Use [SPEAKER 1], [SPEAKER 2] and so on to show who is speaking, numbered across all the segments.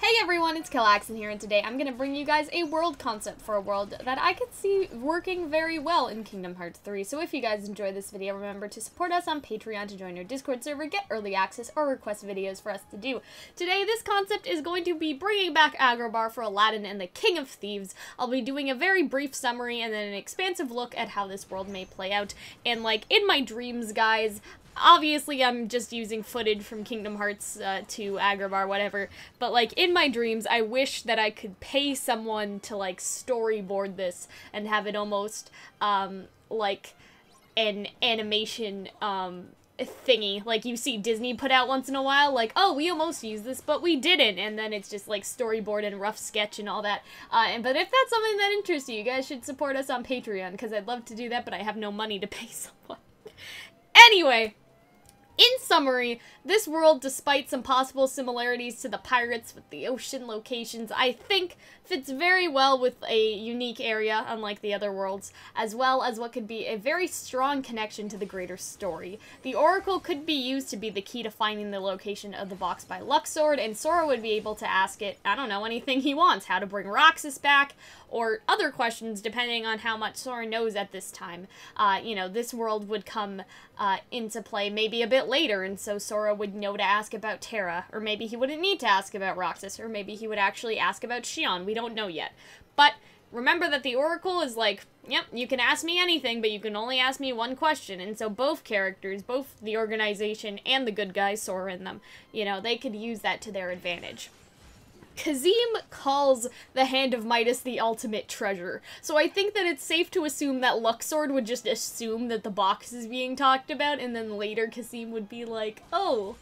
[SPEAKER 1] Hey everyone, it's Calxiyn here, and today I'm going to bring you guys a world concept for a world that I could see working very well in Kingdom Hearts 3. So if you guys enjoy this video, remember to support us on Patreon to join our Discord server, get early access, or request videos for us to do. Today, this concept is going to be bringing back Agrabah for Aladdin and the King of Thieves. I'll be doing a very brief summary and then an expansive look at how this world may play out. And like, in my dreams, guys, obviously, I'm just using footage from Kingdom Hearts to Agrabah, whatever, but, like, in my dreams, I wish that I could pay someone to, like, storyboard this and have it almost, like, an animation, thingy, like you see Disney put out once in a while, like, oh, we almost used this, but we didn't, and then it's just, like, storyboard and rough sketch and all that, but if that's something that interests you, you guys should support us on Patreon, because I'd love to do that, but I have no money to pay someone. Anyway, in summary, this world, despite some possible similarities to the Pirates with the ocean locations, I think fits very well with a unique area, unlike the other worlds, as well as what could be a very strong connection to the greater story. The Oracle could be used to be the key to finding the location of the box by Luxord, and Sora would be able to ask it, I don't know, anything he wants, how to bring Roxas back, or other questions depending on how much Sora knows at this time. You know, this world would come into play maybe a bit later, and so Sora would know to ask about Terra, or maybe he wouldn't need to ask about Roxas, or maybe he would actually ask about Xion. We don't know yet. But remember that the Oracle is like, yep, you can ask me anything, but you can only ask me one question, and so both characters, both the organization and the good guys, Sora and them, you know, they could use that to their advantage. Calxiyn calls the Hand of Midas the ultimate treasure, so I think that it's safe to assume that Luxord would just assume that the box is being talked about, and then later Calxiyn would be like, oh,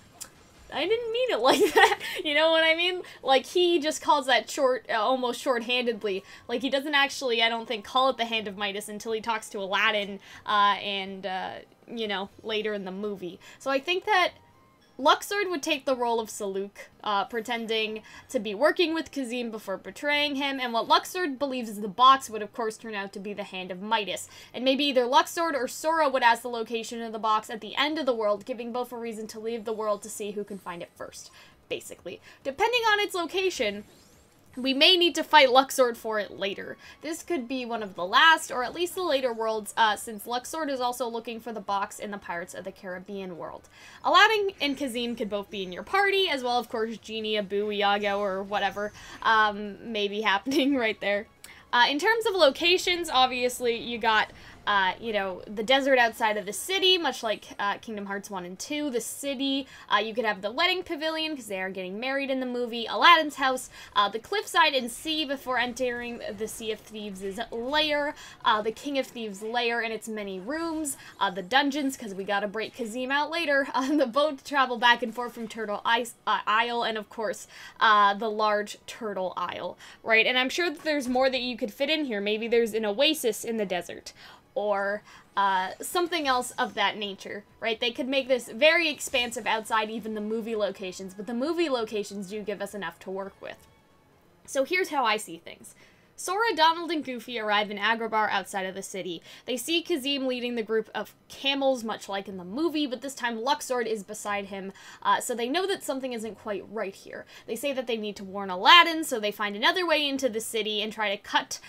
[SPEAKER 1] I didn't mean it like that, you know what I mean? Like, he just calls that almost short-handedly. Like, he doesn't actually, I don't think, call it the Hand of Midas until he talks to Aladdin, you know, later in the movie. So I think that Luxord would take the role of Saluk, pretending to be working with Calxiyn before betraying him, and what Luxord believes is the box would of course turn out to be the Hand of Midas. And maybe either Luxord or Sora would ask the location of the box at the end of the world, giving both a reason to leave the world to see who can find it first, basically. Depending on its location, we may need to fight Luxord for it later. This could be one of the last, or at least the later worlds, since Luxord is also looking for the box in the Pirates of the Caribbean world. Aladdin and Calxiyn could both be in your party, as well, of course, Genie, Abu, Iago, or whatever may be happening right there. In terms of locations, obviously, you got, you know, the desert outside of the city, much like Kingdom Hearts 1 and 2, the city, you could have the wedding pavilion, because they are getting married in the movie, Aladdin's house, the cliffside and sea before entering the Sea of Thieves' lair, the King of Thieves' lair and its many rooms, the dungeons, because we gotta break Calxiyn out later, the boat to travel back and forth from Turtle Isle, and of course, the large Turtle Isle, right? And I'm sure that there's more that you could fit in here. Maybe there's an oasis in the desert, or something else of that nature, right? They could make this very expansive outside even the movie locations, but the movie locations do give us enough to work with. So here's how I see things. Sora, Donald, and Goofy arrive in Agrabah outside of the city. They see Calxiyn leading the group of camels, much like in the movie, but this time Luxord is beside him, so they know that something isn't quite right here. They say that they need to warn Aladdin, so they find another way into the city and try to cut,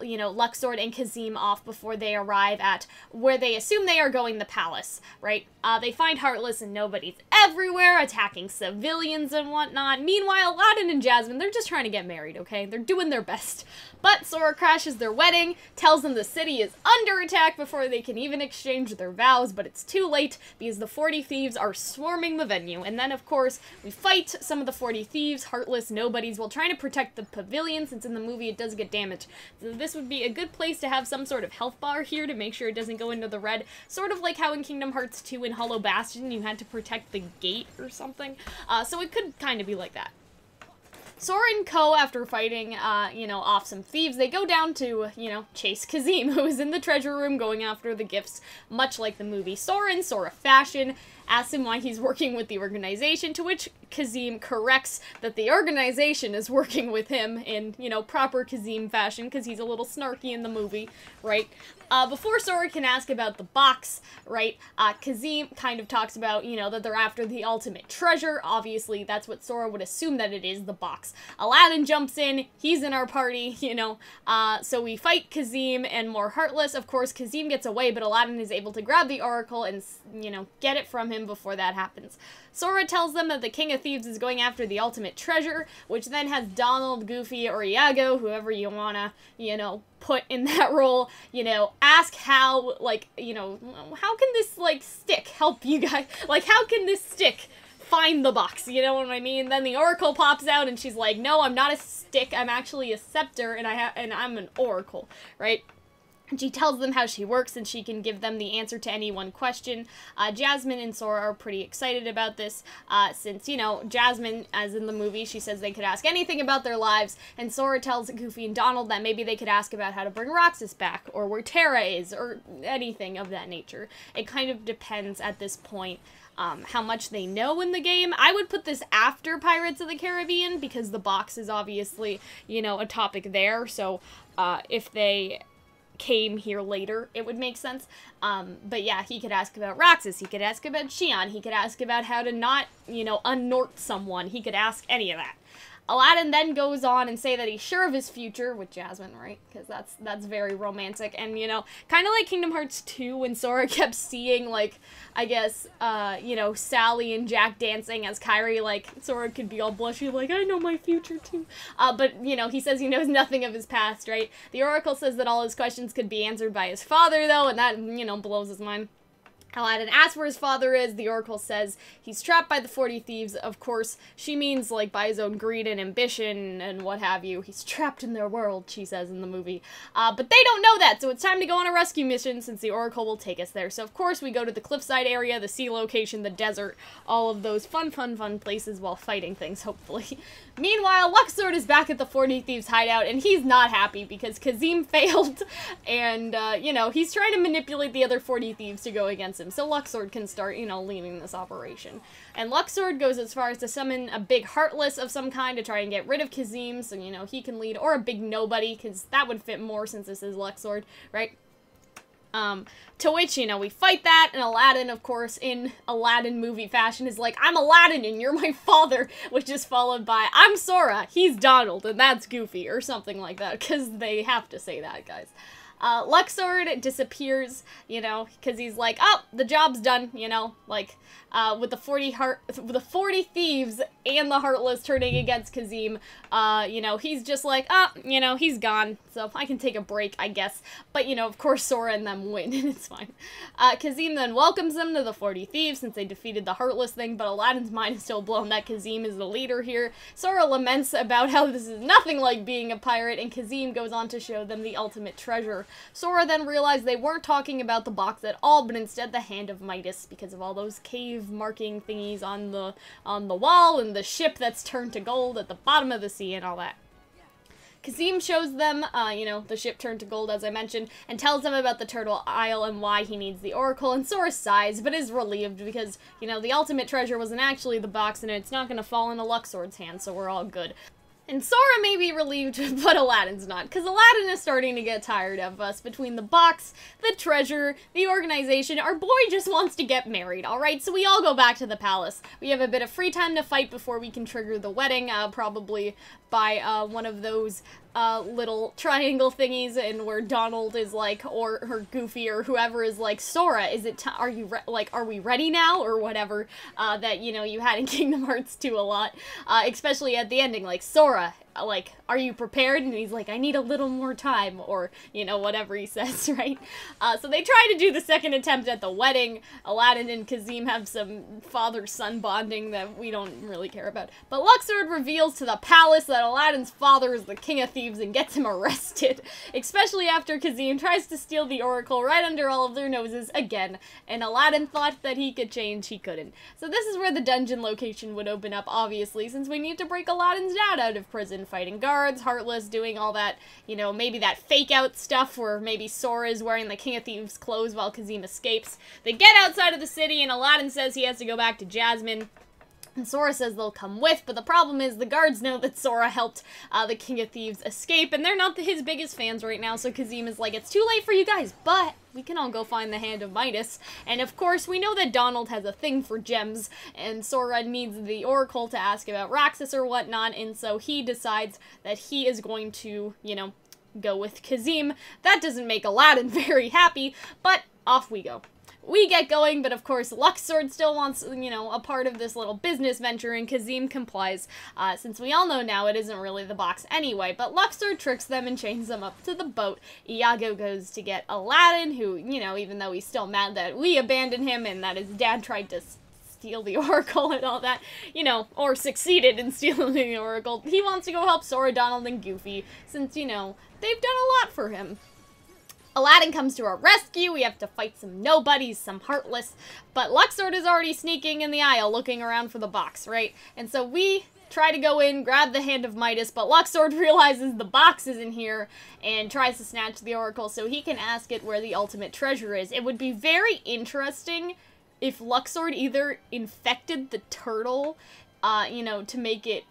[SPEAKER 1] you know, Luxord and Calxiyn off before they arrive at where they assume they are going, the palace, right? They find Heartless and nobody's everywhere, attacking civilians and whatnot. Meanwhile, Aladdin and Jasmine, they're just trying to get married, okay? They're doing their best. But Sora crashes their wedding, tells them the city is under attack before they can even exchange their vows, but it's too late because the 40 thieves are swarming the venue. And then, of course, we fight some of the 40 thieves, Heartless, nobodies, while trying to protect the pavilion, since in the movie it does get damaged. So this would be a good place to have some sort of health bar here to make sure it doesn't go into the red. Sort of like how in Kingdom Hearts 2 in Hollow Bastion you had to protect the gate or something. So it could kind of be like that. Sora and Co, after fighting, you know, off some thieves, they go down to, you know, chase Calxiyn, who is in the treasure room going after the gifts, much like the movie. Sora, in Sora fashion, asks him why he's working with the organization, to which Calxiyn corrects that the organization is working with him in, you know, proper Calxiyn fashion, because he's a little snarky in the movie, right? Before Sora can ask about the box, right, Calxiyn kind of talks about, you know, that they're after the ultimate treasure. Obviously, that's what Sora would assume that it is, the box. Aladdin jumps in, he's in our party, you know, so we fight Calxiyn and more Heartless. Of course, Calxiyn gets away, but Aladdin is able to grab the Oracle and, you know, get it from him before that happens. Sora tells them that the King of Thieves is going after the ultimate treasure, which then has Donald, Goofy, or Iago, whoever you wanna, you know, put in that role, you know, ask how, like, you know, how can this, like, stick help you guys? Like, how can this stick find the box? You know what I mean? Then the Oracle pops out and she's like, no, I'm not a stick, I'm actually a scepter, and I'm an Oracle, right? And she tells them how she works, and she can give them the answer to any one question. Jasmine and Sora are pretty excited about this, since, you know, Jasmine, as in the movie, she says they could ask anything about their lives, and Sora tells Goofy and Donald that maybe they could ask about how to bring Roxas back, or where Terra is, or anything of that nature. It kind of depends at this point how much they know in the game. I would put this after Pirates of the Caribbean, because the box is obviously, you know, a topic there, so if they came here later, it would make sense. But yeah, he could ask about Roxas, he could ask about Xion, he could ask about how to not, you know, unnort someone, he could ask any of that. Aladdin then goes on and say that he's sure of his future with Jasmine, right? Because that's very romantic, and, you know, kind of like Kingdom Hearts 2 when Sora kept seeing, like, I guess, you know, Sally and Jack dancing as Kairi, like, Sora could be all blushy, like, I know my future too. But, you know, he says he knows nothing of his past, right? The Oracle says that all his questions could be answered by his father, though, and that, you know, blows his mind. Aladdin asks where his father is. The Oracle says he's trapped by the 40 Thieves. Of course, she means, like, by his own greed and ambition and what have you. He's trapped in their world, she says in the movie. But they don't know that, so it's time to go on a rescue mission since the Oracle will take us there. So, of course, we go to the cliffside area, the sea location, the desert, all of those fun places while fighting things, hopefully. Meanwhile, Luxord is back at the 40 Thieves hideout, and he's not happy because Calxiyn failed, and, you know, he's trying to manipulate the other 40 Thieves to go against him, so Luxord can start, you know, leading this operation. And Luxord goes as far as to summon a big Heartless of some kind to try and get rid of Calxiyn, so, you know, he can lead, or a big Nobody, because that would fit more since this is Luxord, right? To which, you know, we fight that, and Aladdin, of course, in Aladdin movie fashion, is like, I'm Aladdin, and you're my father, which is followed by, I'm Sora, he's Donald, and that's Goofy, or something like that, because they have to say that, guys. Luxord disappears, you know, because he's like, oh, the job's done, you know, like, with the 40 Thieves and the Heartless turning against Calxiyn, you know, he's just like, oh, you know, he's gone, so I can take a break, I guess. But, you know, of course, Sora and them win, and it's fine. Calxiyn then welcomes them to the 40 Thieves since they defeated the Heartless thing, but Aladdin's mind is still blown that Calxiyn is the leader here. Sora laments about how this is nothing like being a pirate, and Calxiyn goes on to show them the ultimate treasure. Sora then realized they weren't talking about the box at all, but instead the Hand of Midas, because of all those cave marking thingies on the wall, and the ship that's turned to gold at the bottom of the sea, and all that. Calxiyn shows them, you know, the ship turned to gold, as I mentioned, and tells them about the Turtle Isle and why he needs the Oracle, and Sora sighs, but is relieved because, you know, the ultimate treasure wasn't actually the box, and it's not gonna fall into Luxord's hands, so we're all good. And Sora may be relieved, but Aladdin's not, because Aladdin is starting to get tired of us. Between the box, the treasure, the organization, our boy just wants to get married, alright? So we all go back to the palace. We have a bit of free time to fight before we can trigger the wedding, probably by one of those little triangle thingies, and where Donald is like, or Goofy or whoever is like, Sora, is it are we ready now, or whatever, that, you know, you had in Kingdom Hearts 2 a lot, especially at the ending, like, Sora, like, are you prepared? And he's like, I need a little more time, or, you know, whatever he says, right? So they try to do the second attempt at the wedding. Aladdin and Calxiyn have some father-son bonding that we don't really care about. But Luxord reveals to the palace that Aladdin's father is the King of Thieves and gets him arrested, especially after Calxiyn tries to steal the Oracle right under all of their noses again, and Aladdin thought that he could change, he couldn't. So this is where the dungeon location would open up, obviously, since we need to break Aladdin's dad out of prison, fighting guards, Heartless, doing all that, you know, maybe that fake-out stuff where maybe Sora is wearing the King of Thieves clothes while Calxiyn escapes. They get outside of the city, and Aladdin says he has to go back to Jasmine. And Sora says they'll come with, but the problem is the guards know that Sora helped the King of Thieves escape, and they're not his biggest fans right now, so Calxiyn is like, it's too late for you guys, but we can all go find the Hand of Midas. And of course, we know that Donald has a thing for gems, and Sora needs the Oracle to ask about Roxas or whatnot, and so he decides that he is going to, you know, go with Calxiyn. That doesn't make Aladdin very happy, but off we go. We get going, but of course Luxord still wants, you know, a part of this little business venture, and Calxiyn complies, since we all know now it isn't really the box anyway, but Luxord tricks them and chains them up to the boat. Iago goes to get Aladdin, who, you know, even though he's still mad that we abandoned him and that his dad tried to steal the Oracle and all that, you know, or succeeded in stealing the Oracle, he wants to go help Sora, Donald, and Goofy, since, you know, they've done a lot for him. Aladdin comes to our rescue. We have to fight some nobodies, some heartless, but Luxord is already sneaking in the aisle looking around for the box, right? And so we try to go in, grab the Hand of Midas, but Luxord realizes the box is in here and tries to snatch the Oracle so he can ask it where the ultimate treasure is. It would be very interesting if Luxord either infected the turtle, you know, to make it,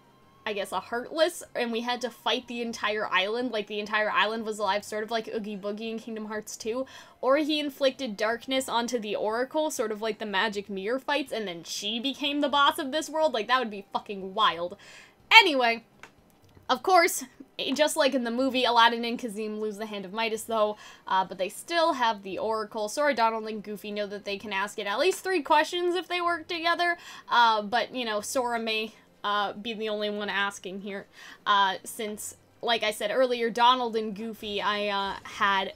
[SPEAKER 1] I guess, a heartless, and we had to fight the entire island, like the entire island was alive, sort of like Oogie Boogie in Kingdom Hearts 2, or he inflicted darkness onto the Oracle, sort of like the Magic Mirror fights, and then she became the boss of this world. Like, that would be fucking wild. Anyway, of course, just like in the movie, Aladdin and Calxiyn lose the Hand of Midas, though, but they still have the Oracle. Sora, Donald, and Goofy know that they can ask it at least 3 questions if they work together, but, you know, Sora may be the only one asking here, since, like I said earlier, Donald and Goofy, I had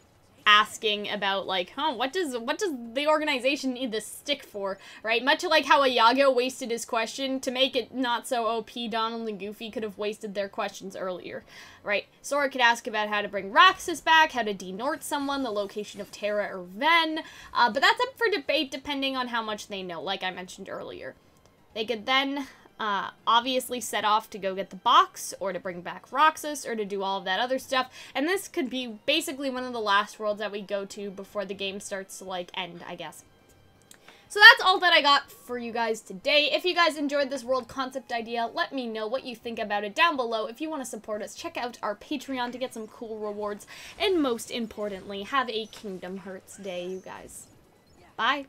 [SPEAKER 1] asking about, like, what does the organization need this stick for, right? Much like how Iago wasted his question, to make it not so OP, Donald and Goofy could have wasted their questions earlier, right? Sora could ask about how to bring Roxas back, how to denort someone, the location of Terra or Ven, but that's up for debate depending on how much they know, like I mentioned earlier. They could then obviously set off to go get the box, or to bring back Roxas, or to do all of that other stuff, and this could be basically one of the last worlds that we go to before the game starts to, like, end, I guess. So that's all that I got for you guys today. If you guys enjoyed this world concept idea, let me know what you think about it down below. If you want to support us, check out our Patreon to get some cool rewards, and most importantly, have a Kingdom Hearts day, you guys. Bye!